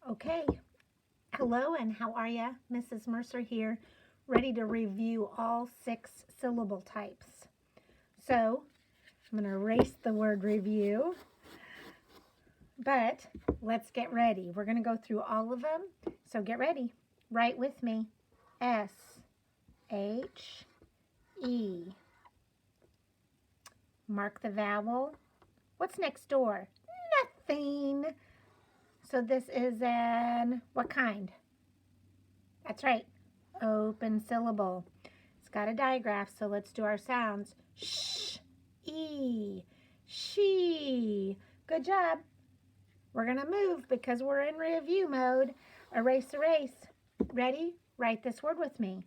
Okay, hello and how are ya? Mrs. Mercer here, ready to review all 6 syllable types. So, I'm going to erase the word review, but let's get ready. We're going to go through all of them, so get ready. Write with me. S, H, E. Mark the vowel. What's next door? Nothing. So this is an, what kind? That's right, open syllable. It's got a digraph, so let's do our sounds. Sh, E, she. Good job. We're going to move because we're in review mode. Erase, erase. Ready? Write this word with me.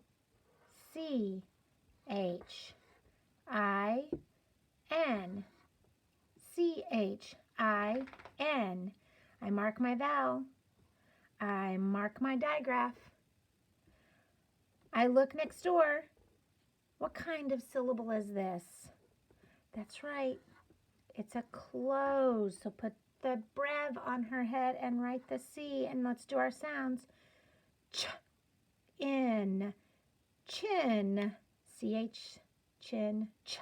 C, H, I, N. C, H, I, N. I mark my vowel. I mark my digraph. I look next door. What kind of syllable is this? That's right. It's a close. So put the brev on her head and write the C, and let's do our sounds. Ch, in, chin, CH, chin, ch.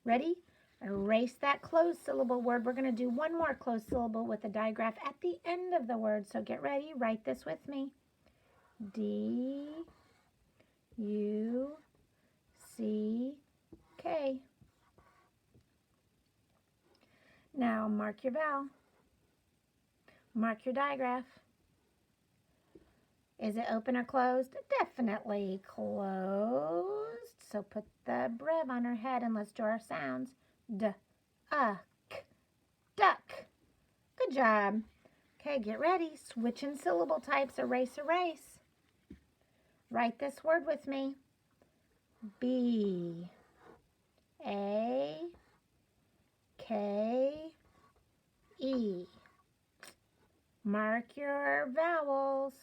Ready? Erase that closed syllable word. We're going to do one more closed syllable with a digraph at the end of the word. So get ready. Write this with me. D, U, C, K. Now mark your vowel. Mark your digraph. Is it open or closed? Definitely closed. So put the brev on her head and let's do our sounds. D, k, duck. Good job. Okay, get ready. Switching syllable types. Erase, erase. Write this word with me. B, A, K, E. Mark your vowels.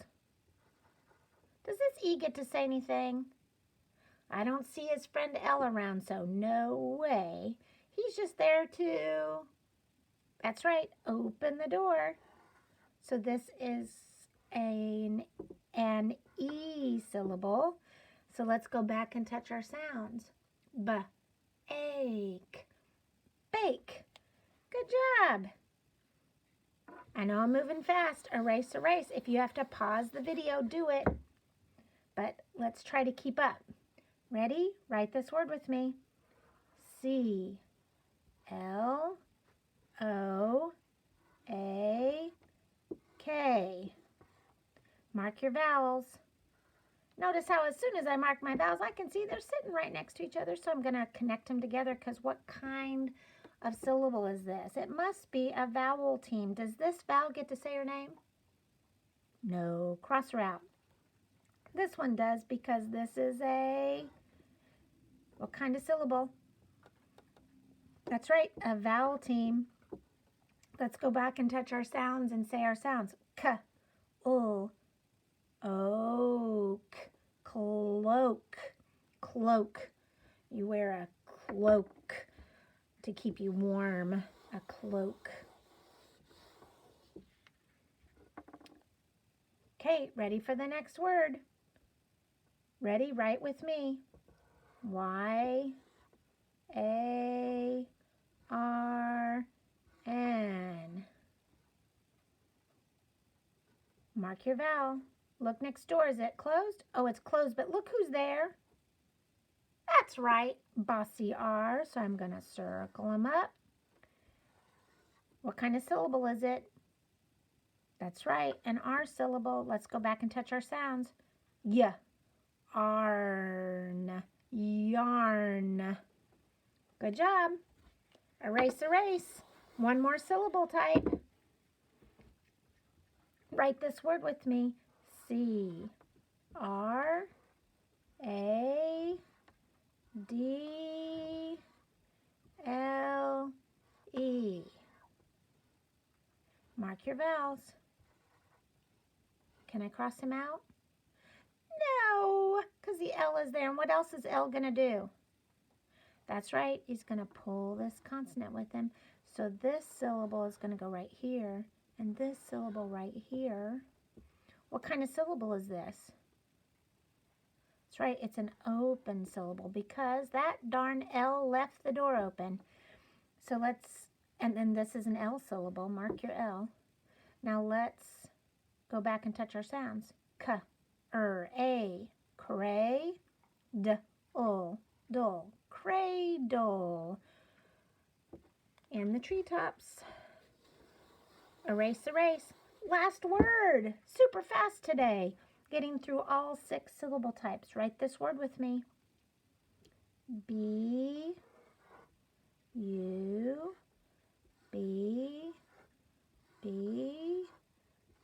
Does this E get to say anything? I don't see his friend L around, so no way. He's just there to, that's right, open the door. So this is an E syllable. So let's go back and touch our sounds. B, ache, bake. Good job. I know I'm moving fast. Erase, erase. If you have to pause the video, do it. But let's try to keep up. Ready? Write this word with me. C, L, O, A, K. Mark your vowels. Notice how as soon as I mark my vowels, I can see they're sitting right next to each other. So I'm going to connect them together because what kind of syllable is this? It must be a vowel team. Does this vowel get to say her name? No. Cross her out. This one does because this is a, what kind of syllable? That's right, a vowel team. Let's go back and touch our sounds and say our sounds. K, U, oak, cloak, cloak. You wear a cloak to keep you warm, a cloak. Okay, ready for the next word. Ready? Write with me. Y, A, R, N. Mark your vowel. Look next door. Is it closed? Oh, it's closed, but look who's there. That's right, Bossy R. So I'm going to circle him up. What kind of syllable is it? That's right, an R syllable. Let's go back and touch our sounds. Y, arn, yarn. Good job. Erase, erase. One more syllable type. Write this word with me. C, R, A, D, L, E. Mark your vowels. Can I cross him out? No, because the L is there. And what else is L going to do? That's right. He's going to pull this consonant with him. So this syllable is going to go right here. And this syllable right here, what kind of syllable is this? That's right, it's an open syllable because that darn L left the door open. So let's, and then this is an L syllable, mark your L. Now let's go back and touch our sounds. K, a, cray, dole, cradle. And the treetops. Erase, erase. Last word. Super fast today. Getting through all 6 syllable types. Write this word with me. B, U, B, B,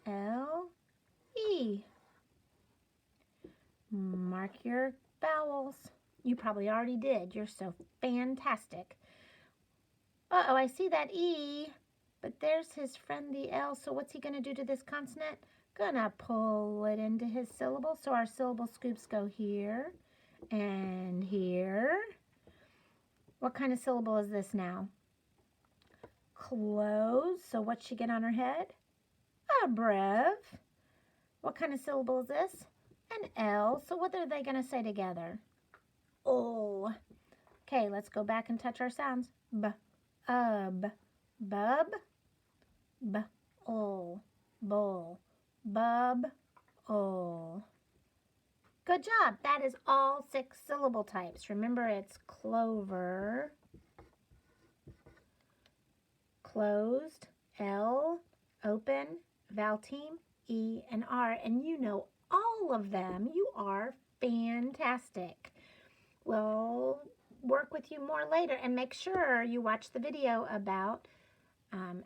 L, E. Mark your vowels. You probably already did. You're so fantastic. Uh-oh, I see that E, but there's his friend the L. So what's he going to do to this consonant? Gonna pull it into his syllable. So our syllable scoops go here and here. What kind of syllable is this now? Close. So what's she get on her head? A brev. What kind of syllable is this? An L. So what are they going to say together? Oh. Okay, let's go back and touch our sounds. B, bub, b, ol, bull, bub, ol. Good job. That is all 6 syllable types. Remember, it's clover, closed, L, open, vowel team, E, and R. And you know all of them. You are fantastic. We'll work with you more later, and make sure you watch the video about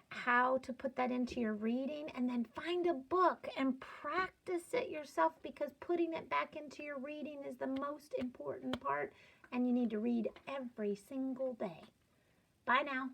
how to put that into your reading, and then find a book and practice it yourself, because putting it back into your reading is the most important part, and you need to read every single day. Bye now.